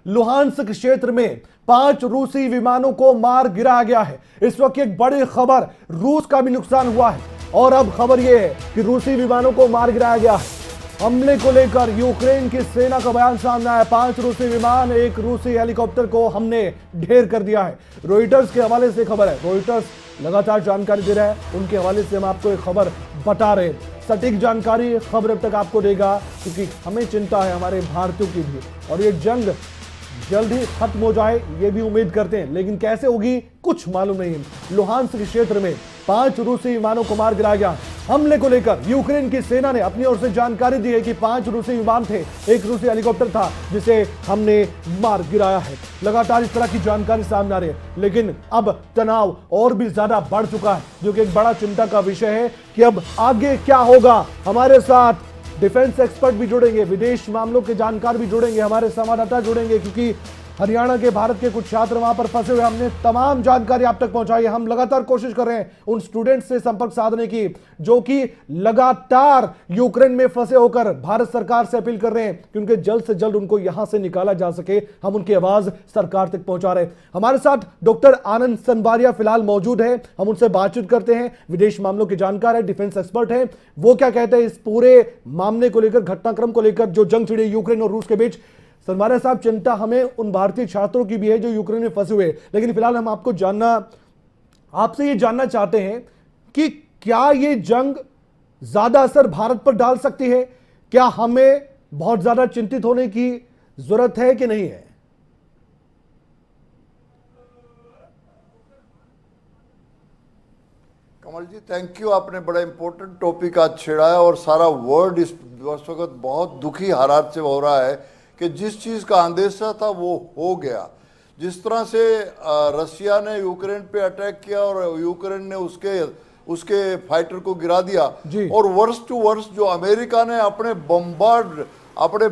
Luhansk क्षेत्र में 5 रूसी विमानों को मार गिराया गया है। इस वक्त एक बड़ी खबर, रूस का भी नुकसान हुआ है और अब खबर यह है कि रूसी विमानों को मार गिराया गया है। हमले को लेकर यूक्रेन की सेना का बयान सामने आया। 5 रूसी विमान, 1 रूसी हेलीकॉप्टर को हमने ढेर कर दिया है। रॉयटर्स के हवाले से खबर है, रॉयटर्स लगातार जानकारी दे रहा है, उनके हवाले से हम आपको एक खबर बता रहे हैं। सटीक जानकारी खबर अब तक आपको देगा, क्योंकि हमें चिंता है हमारे भारतीयों की भी, और ये जंग जल्द ही खत्म हो जाए ये भी उम्मीद करते हैं, लेकिन कैसे होगी कुछ मालूम नहीं है। लुहांस्क क्षेत्र में 5 रूसी विमानों को मार गिराया गया। हमले को लेकर यूक्रेन की सेना ने अपनी ओर से जानकारी दी है कि 5 रूसी विमान थे, 1 रूसी हेलीकॉप्टर था जिसे हमने मार गिराया है। लगातार इस तरह की जानकारी सामने आ रही है, लेकिन अब तनाव और भी ज्यादा बढ़ चुका है, जो कि एक बड़ा चिंता का विषय है कि अब आगे क्या होगा। हमारे साथ डिफेंस एक्सपर्ट भी जुड़ेंगे, विदेश मामलों के जानकार भी जुड़ेंगे, हमारे संवाददाता जुड़ेंगे, क्योंकि हरियाणा के भारत के कुछ छात्र वहां पर फंसे हुए। हमने तमाम जानकारी आप तक पहुंचाई है। हम लगातार कोशिश कर रहे हैं उन स्टूडेंट्स से संपर्क साधने की जो कि लगातार यूक्रेन में फंसे होकर भारत सरकार से अपील कर रहे हैं कि उनके जल्द से जल्द उनको यहां से निकाला जा सके। हम उनकी आवाज सरकार तक पहुंचा रहे हैं। हमारे साथ डॉक्टर आनंद सनबारिया फिलहाल मौजूद है, हम उनसे बातचीत करते हैं। विदेश मामलों के जानकार है, डिफेंस एक्सपर्ट है, वो क्या कहते हैं इस पूरे मामले को लेकर, घटनाक्रम को लेकर जो जंग छिड़ी यूक्रेन और रूस के बीच। सनबारिया साहब, चिंता हमें उन भारतीय छात्रों की भी है जो यूक्रेन में फंसे हुए, लेकिन फिलहाल हम आपसे ये जानना चाहते हैं कि क्या ये जंग ज्यादा असर भारत पर डाल सकती है? क्या हमें बहुत ज्यादा चिंतित होने की जरूरत है कि नहीं है? कमल जी, थैंक यू। आपने बड़ा इंपॉर्टेंट टॉपिक आज छेड़ा है और सारा वर्ल्ड इस वक्त बहुत दुखी हालात से हो रहा है कि जिस चीज़ का अंदेशा था वो हो गया। जिस तरह से रसिया ने यूक्रेन पे अटैक किया और यूक्रेन ने उसके फाइटर को गिरा दिया, और वर्ष टू वर्ष जो अमेरिका ने अपने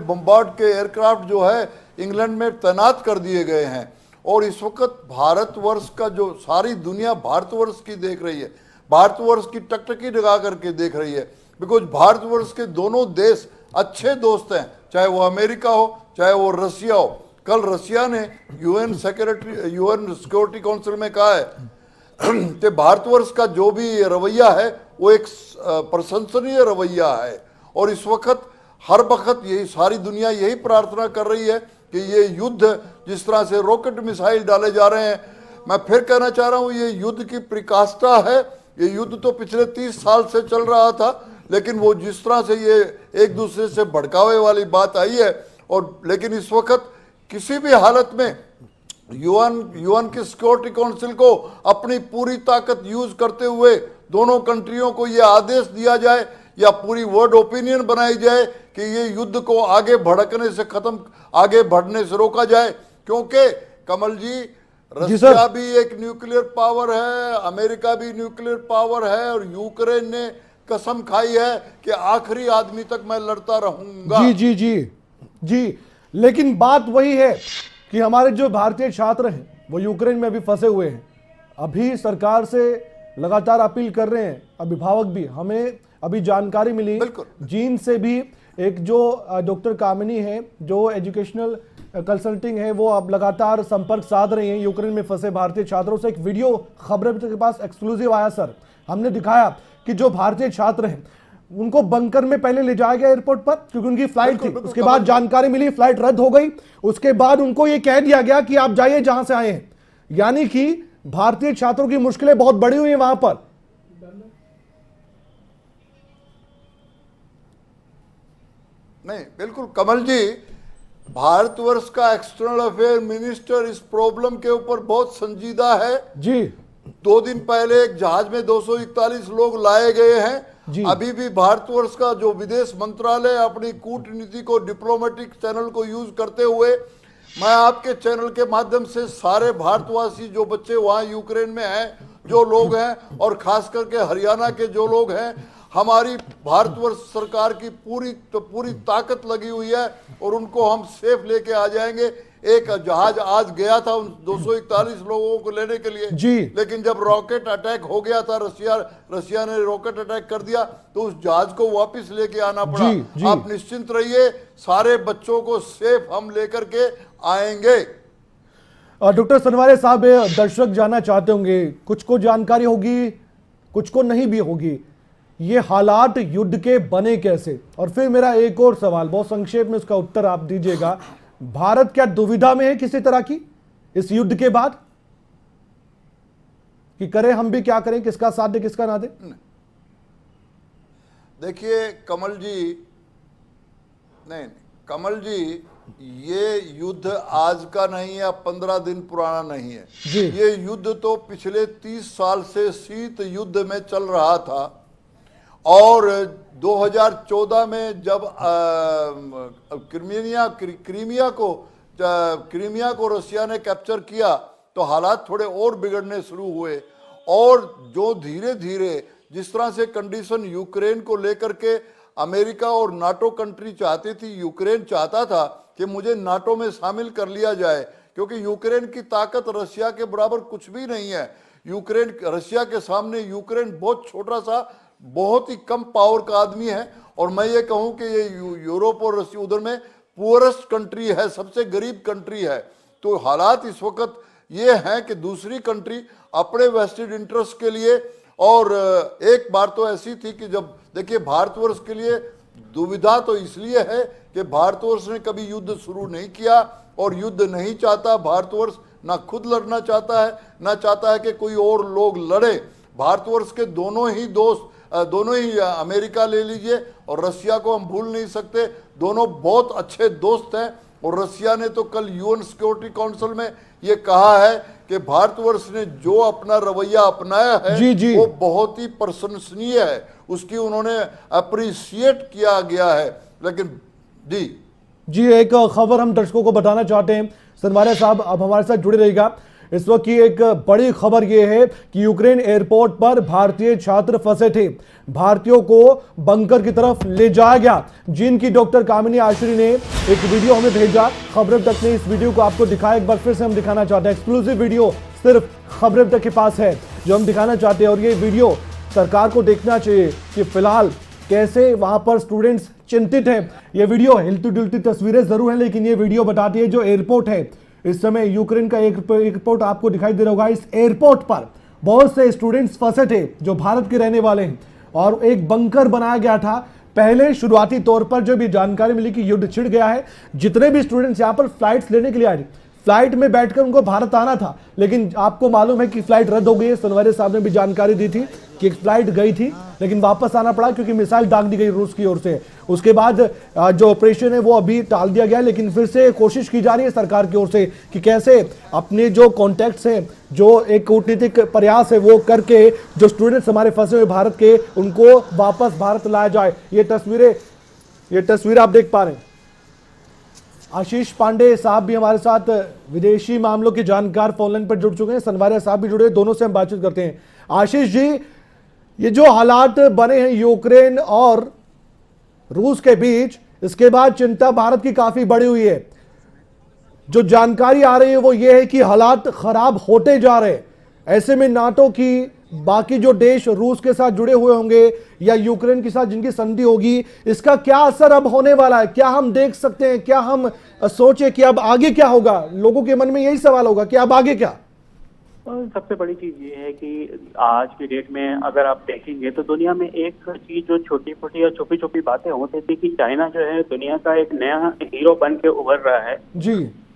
बम्बार्ड के एयरक्राफ्ट जो है इंग्लैंड में तैनात कर दिए गए हैं, और इस वक्त भारतवर्ष का जो सारी दुनिया भारतवर्ष की देख रही है, भारतवर्ष की टकटकी लगा करके देख रही है, बिकॉज भारतवर्ष के दोनों देश अच्छे दोस्त हैं, चाहे वो अमेरिका हो चाहे वो रसिया हो। कल रसिया ने यूएन सिक्योरिटी काउंसिल में कहा है कि भारतवर्ष का जो भी रवैया है वो एक प्रशंसनीय रवैया है, और इस वक्त हर वक्त यही सारी दुनिया यही प्रार्थना कर रही है कि ये युद्ध जिस तरह से रॉकेट मिसाइल डाले जा रहे हैं, मैं फिर कहना चाह रहा हूँ ये युद्ध की प्रकाष्ठा है। ये युद्ध तो पिछले 30 साल से चल रहा था, लेकिन वो जिस तरह से ये एक दूसरे से भड़कावे वाली बात आई है, और लेकिन इस वक्त किसी भी हालत में यूएन की सिक्योरिटी काउंसिल को अपनी पूरी ताकत यूज करते हुए दोनों कंट्रियों को ये आदेश दिया जाए या पूरी वर्ल्ड ओपिनियन बनाई जाए कि ये युद्ध को आगे भड़कने से आगे बढ़ने से रोका जाए, क्योंकि कमल जी रसिया भी एक न्यूक्लियर पावर है, अमेरिका भी न्यूक्लियर पावर है, और यूक्रेन ने कसम खाई है कि आखिरी आदमी तक मैं लड़ता रहूंगा। जी जी जी जी, लेकिन बात वही है कि हमारे जो भारतीय छात्र हैं वो यूक्रेन में अभी फंसे हुए हैं। अभी सरकार से लगातार अपील कर रहे हैं अभिभावक भी। हमें अभी जानकारी मिली जीन से भी, एक जो डॉक्टर कामिनी है जो एजुकेशनल कंसल्टिंग है, वो अब लगातार संपर्क साध रही हैं यूक्रेन में फंसे भारतीय छात्रों से। एक वीडियो खबर के पास एक्सक्लूसिव आया सर, हमने दिखाया कि जो भारतीय छात्र हैं उनको बंकर में पहले ले जाया गया एयरपोर्ट पर, क्योंकि उनकी फ्लाइट थी। उसके बाद जानकारी मिली फ्लाइट रद्द हो गई, उसके बाद उनको ये कह दिया गया कि आप जाइए जहां से आए हैं। यानी कि भारतीय छात्रों की मुश्किलें बहुत बड़ी हुई हैं वहां पर। नहीं, बिल्कुल कमल जी, भारतवर्ष का एक्सटर्नल अफेयर मिनिस्टर इस प्रॉब्लम के ऊपर बहुत संजीदा है जी। 2 दिन पहले एक जहाज में 241 लोग लाए गए हैं। अभी भी भारतवर्ष का जो विदेश मंत्रालय अपनी कूटनीति को, डिप्लोमेटिक चैनल को यूज करते हुए, मैं आपके चैनल के माध्यम से सारे भारतवासी जो बच्चे वहां यूक्रेन में हैं, जो लोग हैं, और खास करके हरियाणा के जो लोग हैं, हमारी भारतवर्ष सरकार की पूरी ताकत लगी हुई है और उनको हम सेफ लेके आ जाएंगे। एक जहाज आज गया था उन 241 लोगों को लेने के लिए जी, लेकिन जब रॉकेट अटैक हो गया था, रसिया ने रॉकेट अटैक कर दिया, तो उस जहाज को वापस लेके आना पड़ा। आप निश्चिंत रहिए, सारे बच्चों को सेफ हम लेकर के आएंगे। डॉक्टर सनवारे साहब, दर्शक जानना चाहते होंगे, कुछ को जानकारी होगी, कुछ को नहीं भी होगी, ये हालात युद्ध के बने कैसे? और फिर मेरा एक और सवाल, बहुत संक्षेप में उसका उत्तर आप दीजिएगा, भारत क्या दुविधा में है किसी तरह की इस युद्ध के बाद, कि करें हम भी क्या करें, किसका साथ दे किसका ना दे? देखिए कमल जी, नहीं कमल जी, ये युद्ध आज का नहीं है, 15 दिन पुराना नहीं है जी। ये युद्ध तो पिछले 30 साल से शीत युद्ध में चल रहा था। और 2014 में जब क्रीमिया को रशिया ने कैप्चर किया तो हालात थोड़े और बिगड़ने शुरू हुए। और जो धीरे धीरे जिस तरह से कंडीशन यूक्रेन को लेकर के अमेरिका और नाटो कंट्री चाहती थी, यूक्रेन चाहता था कि मुझे नाटो में शामिल कर लिया जाए, क्योंकि यूक्रेन की ताकत रशिया के बराबर कुछ भी नहीं है। रशिया के सामने यूक्रेन बहुत छोटा सा, बहुत ही कम पावर का आदमी है। और मैं ये कहूं कि ये यूरोप और रशिया उधर में पुअरेस्ट कंट्री है, सबसे गरीब कंट्री है। तो हालात इस वक्त ये हैं कि दूसरी कंट्री अपने वेस्टेड इंटरेस्ट के लिए, और एक बार तो ऐसी थी कि जब देखिए भारतवर्ष के लिए दुविधा तो इसलिए है कि भारतवर्ष ने कभी युद्ध शुरू नहीं किया और युद्ध नहीं चाहता। भारतवर्ष ना खुद लड़ना चाहता है, ना चाहता है कि कोई और लोग लड़े। भारतवर्ष के दोनों ही दोस्त, दोनों ही, अमेरिका ले लीजिए और रशिया को हम भूल नहीं सकते, दोनों बहुत अच्छे दोस्त हैं। और रशिया ने तो कल यूएन सिक्योरिटी काउंसिल में ये कहा है कि भारतवर्ष ने जो अपना रवैया अपनाया है जी। वो बहुत ही प्रशंसनीय है, उसकी उन्होंने अप्रिशिएट किया गया है। लेकिन जी, एक खबर हम दर्शकों को बताना चाहते हैं, सनवारे साहब अब हमारे साथ जुड़े रहिएगा। इस वक्त की एक बड़ी खबर यह है कि यूक्रेन एयरपोर्ट पर भारतीय छात्र फंसे थे, भारतीयों को बंकर की तरफ ले जाया गया, जिनकी डॉक्टर कामिनी आश्री ने एक वीडियो हमें भेजा। खबरें तक ने इस वीडियो को आपको दिखाया, एक बार फिर से हम दिखाना चाहते हैं। एक्सक्लूसिव वीडियो सिर्फ खबरें तक के पास है जो हम दिखाना चाहते हैं, और ये वीडियो सरकार को देखना चाहिए कि फिलहाल कैसे वहां पर स्टूडेंट्स चिंतित हैं। ये वीडियो हिलती डुलती तस्वीरें जरूर हैं, लेकिन ये वीडियो बताती है जो एयरपोर्ट है इस समय यूक्रेन का एयरपोर्ट आपको दिखाई दे रहा होगा। इस एयरपोर्ट पर बहुत से स्टूडेंट्स फंसे थे जो भारत के रहने वाले हैं, और एक बंकर बनाया गया था। पहले शुरुआती तौर पर जो भी जानकारी मिली कि युद्ध छिड़ गया है, जितने भी स्टूडेंट्स यहाँ पर फ्लाइट्स लेने के लिए आए थे, फ्लाइट में बैठकर उनको भारत आना था, लेकिन आपको मालूम है कि फ्लाइट रद्द हो गई है। सनवारे साहब ने भी जानकारी दी थी कि एक फ्लाइट गई थी लेकिन वापस आना पड़ा क्योंकि मिसाइल दाग दी गई रूस की ओर से। उसके बाद जो ऑपरेशन है वो अभी टाल दिया गया, लेकिन फिर से कोशिश की जा रही है सरकार की ओर से कि कैसे अपने जो कॉन्टैक्ट्स हैं, जो एक कूटनीतिक प्रयास है वो करके जो स्टूडेंट्स हमारे फंसे हुए भारत के, उनको वापस भारत लाया जाए। ये तस्वीरें आप देख पा रहे हैं। आशीष पांडे साहब भी हमारे साथ विदेशी मामलों के जानकार फोनलाइन पर जुड़ चुके हैं, सनवारे साहब भी जुड़े, दोनों से हम बातचीत करते हैं। आशीष जी, ये जो हालात बने हैं यूक्रेन और रूस के बीच, इसके बाद चिंता भारत की काफी बढ़ी हुई है। जो जानकारी आ रही है वो ये है कि हालात खराब होते जा रहे हैं। ऐसे में नाटो की बाकी जो देश रूस के साथ जुड़े हुए होंगे या यूक्रेन के साथ जिनकी संधि होगी, इसका क्या असर अब होने वाला है? क्या हम देख सकते हैं, क्या हम सोचे कि अब आगे क्या होगा? लोगों के मन में यही सवाल होगा कि अब आगे क्या? सबसे बड़ी चीज ये है कि आज की डेट में अगर आप देखेंगे तो दुनिया में एक चीज जो छोटी छोटी या छुपी छुपी बातें होती थी कि चाइना जो है दुनिया का एक नया हीरो बन के उभर रहा है जी।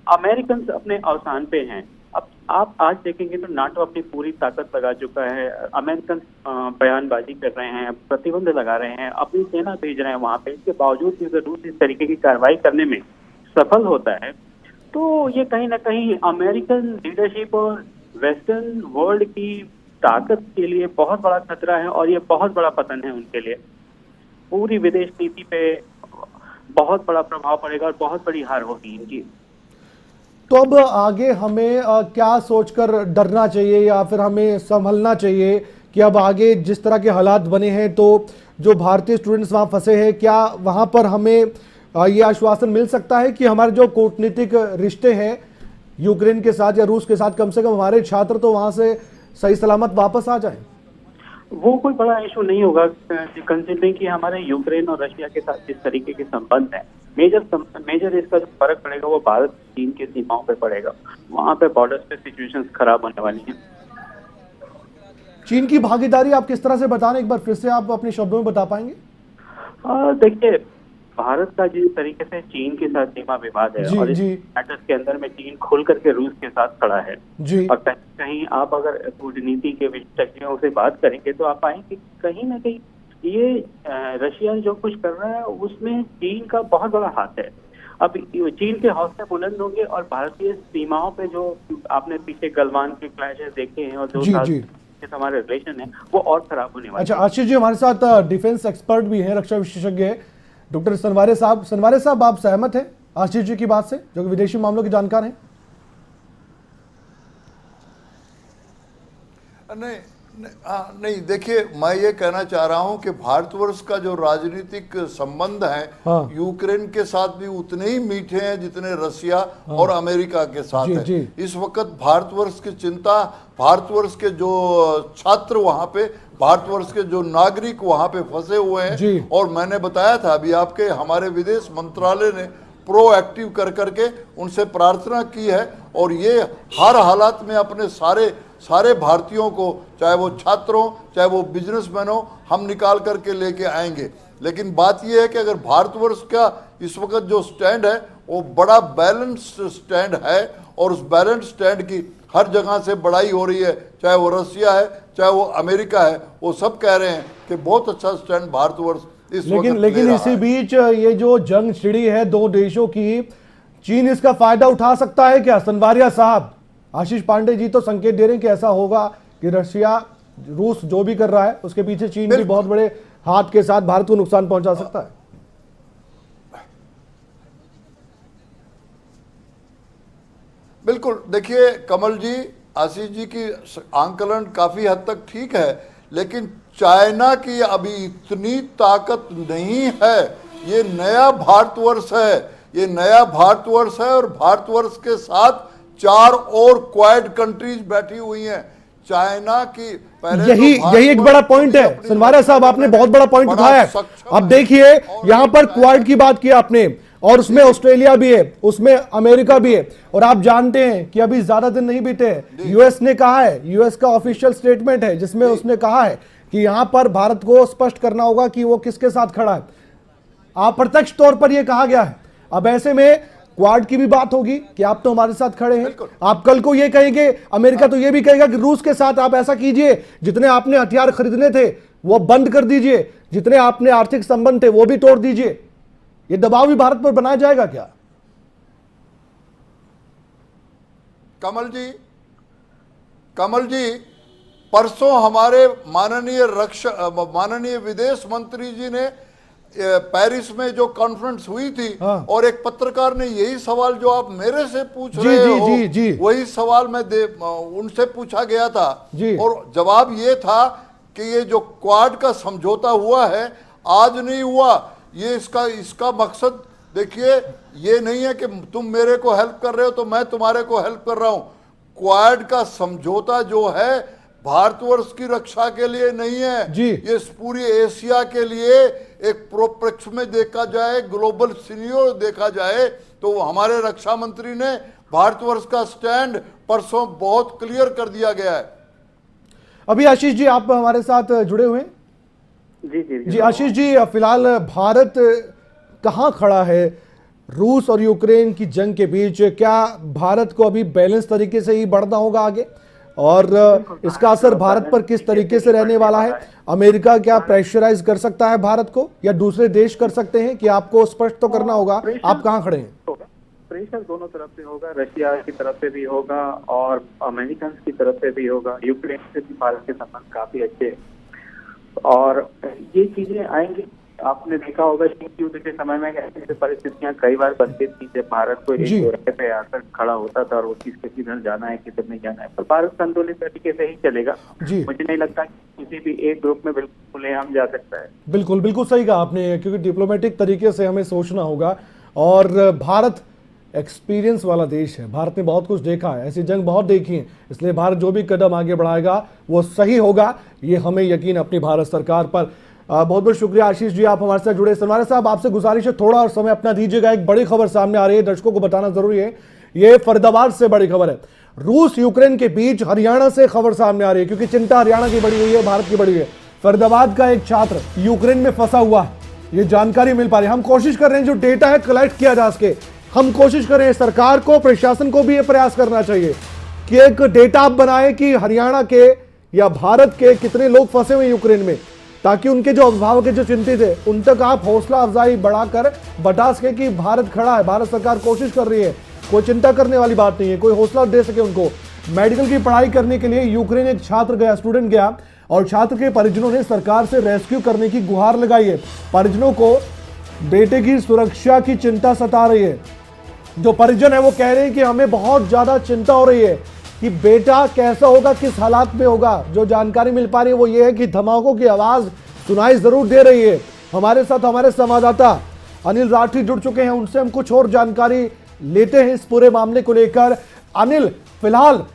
अमेरिकन अपने अवसान पे हैं। अब आप आज देखेंगे तो नाटो अपनी पूरी ताकत लगा चुका है, अमेरिकन बयानबाजी कर रहे हैं, प्रतिबंध लगा रहे हैं, अपनी सेना भेज रहे हैं वहां पे। इसके बावजूद भी अगर रूस इस तरीके की कार्रवाई करने में सफल होता है तो ये कहीं ना कहीं अमेरिकन लीडरशिप और वेस्टर्न वर्ल्ड की ताकत के लिए बहुत बड़ा खतरा है, और ये बहुत बड़ा पतन है उनके लिए। पूरी विदेश नीति पे बहुत बड़ा प्रभाव पड़ेगा और बहुत बड़ी हार होगी इनकी। तो अब आगे हमें क्या सोचकर डरना चाहिए या फिर हमें संभलना चाहिए कि अब आगे जिस तरह के हालात बने हैं, तो जो भारतीय स्टूडेंट्स वहाँ फंसे हैं, क्या वहाँ पर हमें ये आश्वासन मिल सकता है कि हमारे जो कूटनीतिक रिश्ते हैं यूक्रेन के साथ या रूस के साथ, कम से कम हमारे छात्र तो वहाँ से सही सलामत वापस आ जाएं? वो कोई बड़ा इशू नहीं होगा, कंसिडरिंग कि हमारे यूक्रेन और रशिया के साथ जिस तरीके के संबंध हैं। मेजर इसका जो फर्क पड़ेगा वो भारत चीन की सीमाओं पे पड़ेगा। वहां पे बॉर्डर्स पे सिचुएशंस खराब होने वाली हैं। चीन की भागीदारी आप किस तरह से बता रहे हैं, एक बार फिर से आप अपने शब्दों में बता पाएंगे? देखिए, भारत का जिस तरीके से चीन के साथ सीमा विवाद है जी, और इस जी। मैटर्स के अंदर में चीन खुल करके रूस के साथ खड़ा है जी। और कहीं आप अगर कूटनीति के विशेषज्ञों से बात करेंगे तो आप पाएंगे कि कहीं ना कहीं ये रशिया जो कुछ कर रहा है उसमें चीन का बहुत बड़ा हाथ है। अब चीन के हौसले बुलंद होंगे और भारतीय सीमाओं पे जो आपने पीछे गलवान के क्लैशेस देखे हैं और जो जी, जी। हमारे रिलेशन है वो और खराब होने वाले अच्छा, आशीष जी हमारे साथ डिफेंस एक्सपर्ट भी हैं, रक्षा विशेषज्ञ हैं, डॉक्टर सनवारे साहब। सनवारे साहब, आप सहमत हैं आशीष जी की बात से, जो कि विदेशी मामलों के जानकार हैं? नहीं, देखिए, मैं ये कहना चाह रहा हूं कि भारतवर्ष का जो राजनीतिक संबंध है हाँ। यूक्रेन के साथ भी उतने ही मीठे हैं जितने रशिया और अमेरिका के साथ जी, है। जी। इस वक्त भारतवर्ष की चिंता, भारतवर्ष के जो छात्र वहां पे, भारतवर्ष के जो नागरिक वहां पे फंसे हुए जी। हैं, और मैंने बताया था अभी आपके हमारे विदेश मंत्रालय ने प्रोएक्टिव कर करके उनसे प्रार्थना की है और ये हर हालात में अपने सारे भारतीयों को, चाहे वो छात्रों चाहे वो बिजनेसमैन हो, हम निकाल करके लेके आएंगे। लेकिन बात यह है कि अगर भारतवर्ष का इस वक्त जो स्टैंड है वो बड़ा बैलेंस्ड स्टैंड है और उस बैलेंस्ड स्टैंड की हर जगह से बड़ाई हो रही है, चाहे वो रशिया है चाहे वो अमेरिका है, वो सब कह रहे हैं कि बहुत अच्छा स्टैंड भारतवर्ष इस वक्त ले लेकिन रहा इसी है। बीच ये जो जंग छिड़ी है दो देशों की, चीन इसका फायदा उठा सकता है क्या? सनवारिया साहब, आशीष पांडे जी तो संकेत दे रहे हैं कि ऐसा होगा कि रशिया, रूस जो भी कर रहा है उसके पीछे चीन भी बहुत बड़े हाथ के साथ भारत को नुकसान पहुंचा सकता है। बिल्कुल, देखिए कमल जी, आशीष जी की आंकलन काफी हद तक ठीक है, लेकिन चाइना की अभी इतनी ताकत नहीं है। ये नया भारतवर्ष है, ये नया भारतवर्ष है और भारतवर्ष के साथ 4 और क्वाड कंट्रीज बैठी हुई हैं। चाइना की पहले यही एक बड़ा पॉइंट है सनवारिया साहब, आपने बहुत बड़ा पॉइंट उठाया है। अब देखिए, यहां पर क्वाड की बात की आपने और उसमें ऑस्ट्रेलिया भी है, उसमें अमेरिका भी है, और आप जानते हैं कि अभी ज्यादा दिन नहीं बीते हैं, यूएस ने कहा है, यूएस का ऑफिशियल स्टेटमेंट है जिसमें उसने कहा है कि यहां पर भारत को स्पष्ट करना होगा कि वो किसके साथ खड़ा है। अप्रत्यक्ष तौर पर यह कहा गया है। अब ऐसे में क्वाड की भी बात होगी कि आप तो हमारे साथ खड़े हैं। आप कल को ये कहेंगे, अमेरिका तो ये भी कहेगा कि रूस के साथ आप ऐसा कीजिए, जितने आपने हथियार खरीदने थे वो बंद कर दीजिए, जितने आपने आर्थिक संबंध थे वो भी तोड़ दीजिए। ये दबाव भी भारत पर बनाया जाएगा क्या? कमल जी, परसों हमारे माननीय विदेश मंत्री जी ने पेरिस में जो कॉन्फ्रेंस हुई थी, हाँ। और एक पत्रकार ने यही सवाल जो आप मेरे से पूछ जी, रहे जी, हो, जी, जी। वही सवाल मैं उनसे पूछा गया था जी। और जवाब ये था कि ये जो क्वाड का समझौता हुआ है आज नहीं हुआ। ये इसका मकसद देखिए, ये नहीं है कि तुम मेरे को हेल्प कर रहे हो तो मैं तुम्हारे को हेल्प कर रहा हूं। क्वाड का समझौता जो है भारतवर्ष की रक्षा के लिए नहीं है जी। ये पूरी एशिया के लिए एक प्रोपक्ष में देखा जाए, ग्लोबल सिनेरियो देखा जाए, तो हमारे रक्षा मंत्री ने भारतवर्ष का स्टैंड परसों बहुत क्लियर कर दिया गया है। अभी आशीष जी आप हमारे साथ जुड़े हुए हैं। जी आशीष जी, फिलहाल भारत कहां खड़ा है रूस और यूक्रेन की जंग के बीच? क्या भारत को अभी बैलेंस तरीके से ही बढ़ना होगा आगे, और इसका असर भारत पर किस तरीके से रहने वाला है? अमेरिका क्या प्रेशराइज कर सकता है भारत को, या दूसरे देश कर सकते हैं कि आपको स्पष्ट तो करना होगा आप कहां खड़े हैं? प्रेशर दोनों तरफ से होगा, रशिया की तरफ से भी होगा और अमेरिकन की तरफ से भी होगा। यूक्रेन से भी भारत के संबंध काफी अच्छे हैं और ये चीजें आएंगी। आपने देखा होगा शीत युद्ध के समय में ऐसी परिस्थितियां कई बार बनती थी जब भारत को एक चौराहे पे आकर खड़ा होता था और वो चीज के किधर जाना है किधर नहीं जाना है, पर भारत संतुलित तरीके से ही चलेगा। मुझे नहीं लगता कि किसी भी एक ग्रुप में बिल्कुल खुलेआम जा सकता है। बिल्कुल बिल्कुल सही कहा आपने, क्योंकि डिप्लोमेटिक तरीके से हमें सोचना होगा और भारत एक्सपीरियंस वाला देश है। भारत ने बहुत कुछ देखा है, ऐसी जंग बहुत देखी है, इसलिए भारत जो भी कदम आगे बढ़ाएगा वो सही होगा, ये हमें यकीन अपनी भारत सरकार पर। बहुत बहुत शुक्रिया आशीष जी, आप हमारे साथ जुड़े। सनवारे साहब, आपसे गुजारिश है थोड़ा और समय अपना दीजिएगा। एक बड़ी खबर सामने आ रही है, दर्शकों को बताना जरूरी है, ये फरीदाबाद से बड़ी खबर है। रूस यूक्रेन के बीच हरियाणा से खबर सामने आ रही है, क्योंकि चिंता हरियाणा की बड़ी हुई है, भारत की बड़ी हुई है। फरीदाबाद का एक छात्र यूक्रेन में फंसा हुआ है, ये जानकारी मिल पा रही है। हम कोशिश कर रहे हैं जो डेटा है कलेक्ट किया जा सके, हम कोशिश कर रहे हैं, सरकार को, प्रशासन को भी ये प्रयास करना चाहिए कि एक डेटा आप बनाए कि हरियाणा के या भारत के कितने लोग फंसे हुए यूक्रेन में, ताकि उनके जो अभिभावक है, जो चिंतित है, उन तक आप हौसला अफजाई बढ़ाकर बता सके कि भारत खड़ा है, भारत सरकार कोशिश कर रही है, कोई चिंता करने वाली बात नहीं है, कोई हौसला दे सके उनको। मेडिकल की पढ़ाई करने के लिए यूक्रेन एक छात्र गया, स्टूडेंट गया, और छात्र के परिजनों ने सरकार से रेस्क्यू करने की गुहार लगाई है। परिजनों को बेटे की सुरक्षा की चिंता सता रही है। जो परिजन है वो कह रहे हैं कि हमें बहुत ज्यादा चिंता हो रही है कि बेटा कैसा होगा, किस हालात में होगा। जो जानकारी मिल पा रही है वो ये है कि धमाकों की आवाज सुनाई जरूर दे रही है। हमारे साथ हमारे संवाददाता अनिल राठी जुड़ चुके हैं, उनसे हम कुछ और जानकारी लेते हैं इस पूरे मामले को लेकर। अनिल, फिलहाल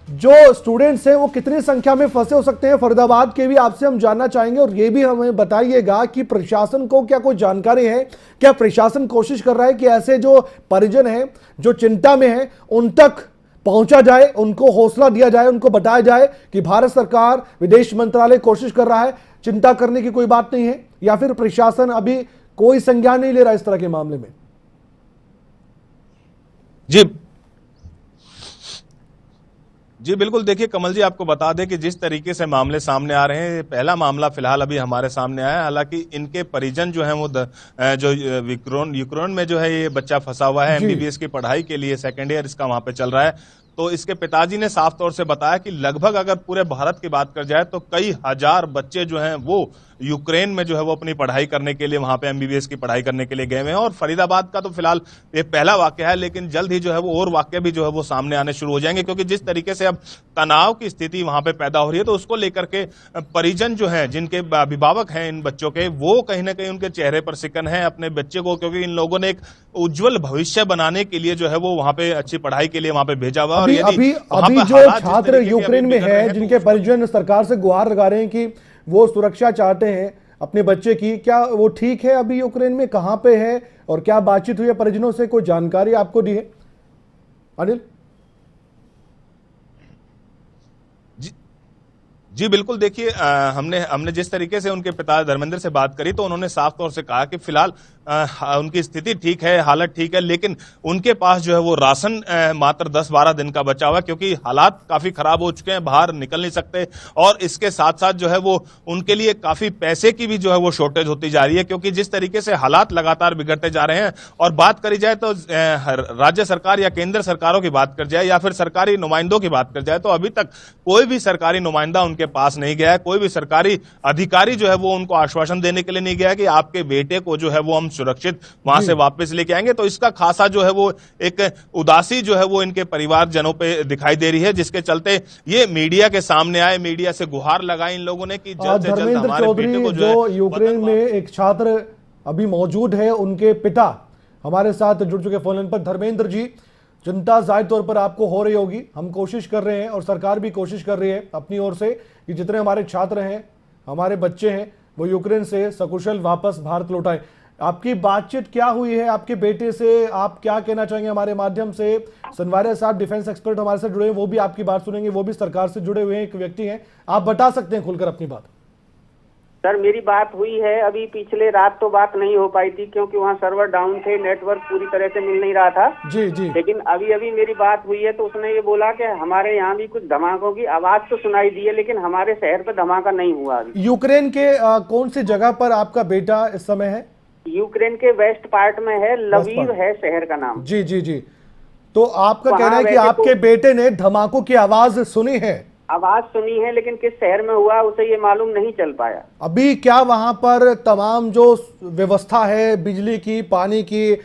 जो स्टूडेंट्स हैं वो कितनी संख्या में फंसे हो सकते हैं फरीदाबाद के, भी आपसे हम जानना चाहेंगे। और ये भी हमें बताइएगा कि प्रशासन को क्या कोई जानकारी है, क्या प्रशासन कोशिश कर रहा है कि ऐसे जो परिजन हैं, जो चिंता में हैं, उन तक पहुंचा जाए, उनको हौसला दिया जाए, उनको बताया जाए कि भारत सरकार, विदेश मंत्रालय कोशिश कर रहा है, चिंता करने की कोई बात नहीं है, या फिर प्रशासन अभी कोई संज्ञान नहीं ले रहा इस तरह के मामले में? जी बिल्कुल, देखिए कमल जी, आपको बता दें कि जिस तरीके से मामले सामने आ रहे हैं, पहला मामला फिलहाल अभी हमारे सामने आया है। हालांकि इनके परिजन जो हैं वो जो यूक्रेन में जो है ये बच्चा फंसा हुआ है, एमबीबीएस की पढ़ाई के लिए, सेकेंड ईयर इसका वहां पे चल रहा है। तो इसके पिताजी ने साफ तौर से बताया कि लगभग अगर पूरे भारत की बात कर जाए तो कई हजार बच्चे जो हैं वो यूक्रेन में जो है वो अपनी पढ़ाई करने के लिए वहां पे एमबीबीएस की पढ़ाई करने के लिए गए हुए हैं। और फरीदाबाद का तो फिलहाल ये पहला वाक्य है, लेकिन जल्द ही जो है वो और वाक्य भी जो है वो सामने आने शुरू हो जाएंगे, क्योंकि जिस तरीके से अब तनाव की स्थिति वहां पे पैदा हो रही है, तो उसको लेकर के परिजन जो है, जिनके अभिभावक हैं इन बच्चों के, वो कहीं ना कहीं उनके चेहरे पर सिकन है अपने बच्चे को, क्योंकि इन लोगों ने एक उज्जवल भविष्य बनाने के लिए जो है वो वहां पे अच्छी पढ़ाई के लिए वहां पे भेजा हुआ। अभी जो छात्र यूक्रेन में है, जिनके परिजन सरकार से गुहार लगा रहे हैं कि वो सुरक्षा चाहते हैं अपने बच्चे की, क्या वो ठीक है अभी यूक्रेन में, कहां पे है, और क्या बातचीत हुई है परिजनों से, कोई जानकारी आपको दी है अनिल? जी बिल्कुल, देखिए हमने जिस तरीके से उनके पिता धर्मेंद्र से बात करी तो उन्होंने साफ तौर से कहा कि फिलहाल उनकी स्थिति ठीक है, हालत ठीक है, लेकिन उनके पास जो है वो राशन मात्र 10-12 दिन का बचा हुआ है, क्योंकि हालात काफी खराब हो चुके हैं, बाहर निकल नहीं सकते। और इसके साथ साथ जो है वो उनके लिए काफी पैसे की भी जो है वो शॉर्टेज होती जा रही है, क्योंकि जिस तरीके से हालात लगातार बिगड़ते जा रहे हैं। और बात करी जाए तो राज्य सरकार या केंद्र सरकारों की बात कर जाए या फिर सरकारी नुमाइंदों की बात कर जाए, तो अभी तक कोई भी सरकारी नुमाइंदा उनके पास नहीं गया है, कोई भी सरकारी अधिकारी जो है वो उनको आश्वासन देने के लिए नहीं गया कि आपके बेटे को जो है वो हम सुरक्षित वहां से वापस लेके आएंगे। तो इसका खासा जो है वो एक उदासी जो है वो इनके परिवारजनों पे दिखाई दे रही है, जिसके चलते ये मीडिया के सामने आए, मीडिया से गुहार लगाई इन लोगों ने कि जल्द से जल्द हमारे बेटे को जो यूक्रेन में एक छात्र अभी मौजूद है, उनके पिता हमारे साथ जुड़ चुके फोन लाइन पर। धर्मेंद्र जी, चिंता जाहिर तौर पर आपको हो रही होगी, हम कोशिश कर रहे हैं और सरकार भी कोशिश कर रही है अपनी ओर से कि जितने हमारे छात्र हैं, हमारे बच्चे हैं, वो यूक्रेन से सकुशल वापस भारत लौटाएं। आपकी बातचीत क्या हुई है आपके बेटे से, आप क्या कहना चाहेंगे हमारे माध्यम से? सनवारे साहब डिफेंस एक्सपर्ट हमारे साथ जुड़े हैं, वो भी आपकी बात सुनेंगे, वो भी सरकार से जुड़े हुए हैं, एक व्यक्ति हैं, आप बता सकते हैं खुलकर अपनी बात। सर मेरी बात हुई है, अभी पिछले रात तो बात नहीं हो पाई थी क्योंकि वहाँ सर्वर डाउन थे, नेटवर्क पूरी तरह से मिल नहीं रहा था। जी जी। लेकिन अभी अभी मेरी बात हुई है तो उसने ये बोला कि हमारे यहाँ भी कुछ धमाकों की आवाज तो सुनाई दी है, लेकिन हमारे शहर पे धमाका नहीं हुआ अभी। यूक्रेन के कौन सी जगह पर आपका बेटा इस समय है? यूक्रेन के वेस्ट पार्ट में है, लवीव है शहर का नाम। जी जी जी। तो आपका कहना है कि आपके बेटे ने धमाकों की आवाज सुनी है? आवाज सुनी है, लेकिन किस शहर में हुआ उसे ये मालूम नहीं चल पाया। अभी क्या वहां पर तमाम जो व्यवस्था है बिजली की, पानी की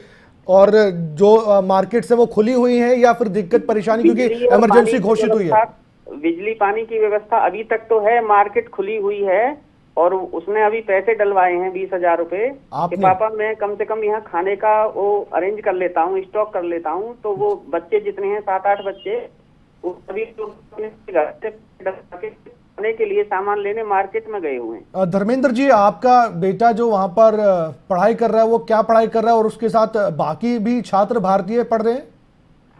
और जो मार्केट है वो खुली हुई है या फिर दिक्कत परेशानी क्योंकि इमरजेंसी घोषित हुई है? बिजली पानी की व्यवस्था अभी तक तो है, मार्केट खुली हुई है, और उसने अभी पैसे डलवाए हैं 20,000 रुपए कि आपने? पापा मैं कम से कम यहाँ खाने का वो अरेंज कर लेता हूँ, स्टॉक कर लेता हूँ। तो वो बच्चे जितने हैं 7-8 बच्चे, वो सभी लोग अपने घर से खाने के लिए सामान लेने मार्केट में गए हुए हैं। धर्मेंद्र जी, आपका बेटा जो वहां पर पढ़ाई कर रहा है वो क्या पढ़ाई कर रहा है, और उसके साथ बाकी भी छात्र भारतीय पढ़ रहे हैं?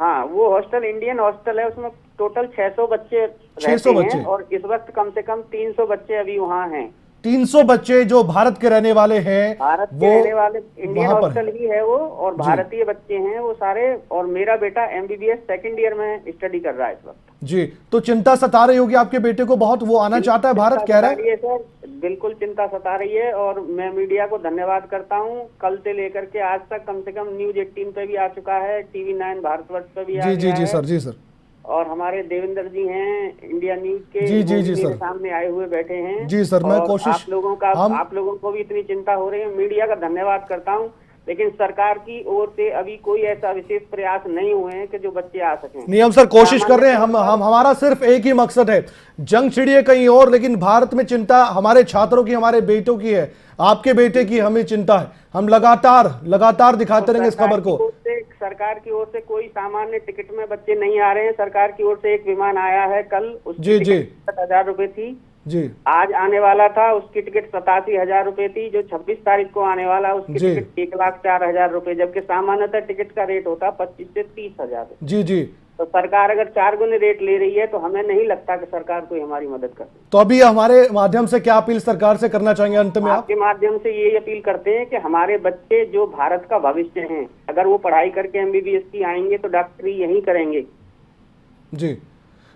हाँ, वो हॉस्टल इंडियन हॉस्टल है, उसमें टोटल 600 बच्चे 600 रहते बच्चे? हैं और इस वक्त कम से कम 300 बच्चे अभी वहाँ हैं। 300 बच्चे जो भारत के रहने वाले हैं, भारत के वो रहने वाले, इंडियन वहाँ पर हॉस्टल ही है वो, और भारतीय बच्चे हैं वो सारे। और मेरा बेटा MBBS सेकंड ईयर में स्टडी कर रहा है इस वक्त। जी, तो चिंता सता रही होगी आपके बेटे को बहुत, वो आना चाहता है भारत, कह रहा है? सर बिल्कुल चिंता सता रही है, और मैं मीडिया को धन्यवाद करता हूँ। कल से लेकर के आज तक कम से कम न्यूज 18 पे भी आ चुका है, TV9 भारतवर्ष पे भी आ जी जी गया जी है। सर, जी सर। और हमारे देवेंद्र जी हैं इंडिया न्यूज के, जी, जी, वो जी, भी सर। मेरे सामने आए हुए बैठे हैं। जी सर, मैं और कोशिश- आप लोगों को भी इतनी चिंता हो रही है, मीडिया का धन्यवाद करता हूँ। लेकिन सरकार की ओर से अभी कोई ऐसा विशेष प्रयास नहीं हुए हैं कि जो बच्चे आ सकें। नहीं, हम सर कोशिश कर रहे हैं, हम हमारा सिर्फ एक ही मकसद है, जंग छिड़िए कहीं और, लेकिन भारत में चिंता हमारे छात्रों की, हमारे बेटों की है, आपके बेटे की हमें चिंता है। हम लगातार दिखाते रहेंगे इस खबर को। सरकार की ओर से कोई सामान्य टिकट में बच्चे नहीं आ रहे हैं। सरकार की ओर से एक विमान आया है कल, उसकी जी, जी। टिकट 70,000 रुपए थी। जी आज आने वाला था, उसकी टिकट 87,000 रुपए थी। जो 26 तारीख को आने वाला, उसकी जी। टिकट 1,04,000 रुपए, जबकि सामान्यतः टिकट का रेट होता 25 से 30,000। जी जी। तो सरकार अगर 4 गुने रेट ले रही है तो हमें नहीं लगता कि सरकार कोई हमारी मदद कर सकती। तो अभी हमारे माध्यम से क्या अपील सरकार से करना चाहेंगे अंत में आप? आपके माध्यम से ये अपील करते हैं कि हमारे बच्चे जो भारत का भविष्य हैं, अगर वो पढ़ाई करके MBBS की आएंगे तो डॉक्टरी यहीं करेंगे। जी,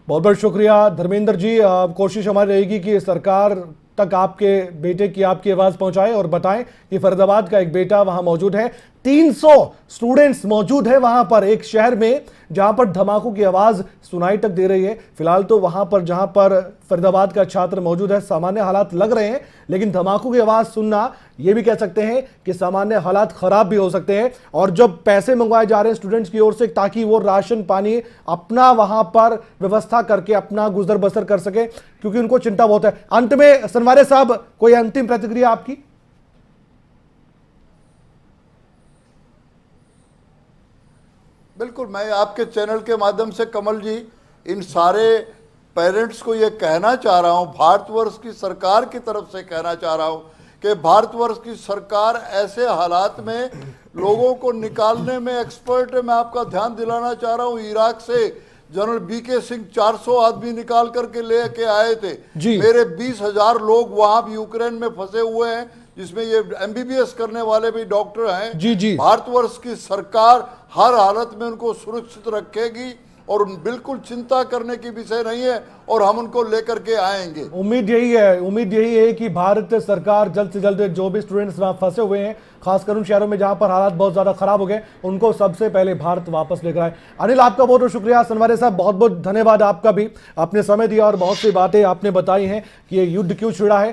बहुत बहुत शुक्रिया धर्मेंद्र जी। कोशिश हमारी रहेगी कि सरकार तक आपके बेटे की आपकी आवाज पहुंचाए और बताएं कि फरीदाबाद का एक बेटा वहां मौजूद है। 300 स्टूडेंट्स मौजूद है वहां पर, एक शहर में जहां पर धमाकों की आवाज सुनाई तक दे रही है। फिलहाल तो वहां पर जहां पर फरीदाबाद का छात्र मौजूद है, सामान्य हालात लग रहे हैं, लेकिन धमाकों की आवाज सुनना, ये भी कह सकते हैं कि सामान्य हालात खराब भी हो सकते हैं। और जब पैसे मंगवाए जा रहे हैं स्टूडेंट्स की ओर से ताकि वो राशन पानी अपना वहां पर व्यवस्था करके अपना गुजर बसर कर सके, क्योंकि उनको चिंता बहुत है। अंत में सनवारे साहब, कोई अंतिम प्रतिक्रिया आपकी? बिल्कुल, मैं आपके चैनल के माध्यम से कमल जी इन सारे पेरेंट्स को ये कहना चाह रहा हूँ, भारतवर्ष की सरकार की तरफ से कहना चाह रहा हूँ कि भारतवर्ष की सरकार ऐसे हालात में लोगों को निकालने में एक्सपर्ट है। मैं आपका ध्यान दिलाना चाह रहा हूँ, इराक से जनरल BK सिंह 400 आदमी निकाल करके लेके आए थे। मेरे 20,000 लोग वहां भी यूक्रेन में फंसे हुए हैं, जिसमें ये MBBS करने वाले भी डॉक्टर हैं। जी जी। भारतवर्ष की सरकार हर हालत में उनको सुरक्षित रखेगी और बिल्कुल चिंता करने की विषय नहीं है, और हम उनको लेकर के आएंगे। उम्मीद यही है कि भारत सरकार जल्द से जल्द जो भी स्टूडेंट्स वहां फंसे हुए हैं, खासकर उन शहरों में जहां पर हालात बहुत ज्यादा खराब हो गए, उनको सबसे पहले भारत वापस लेकर आए। अनिल, आपका बहुत बहुत शुक्रिया। सनवारे साहब, बहुत बहुत धन्यवाद आपका भी, आपने समय दिया और बहुत सी बातें आपने बताई हैं कि ये युद्ध क्यों छिड़ा है।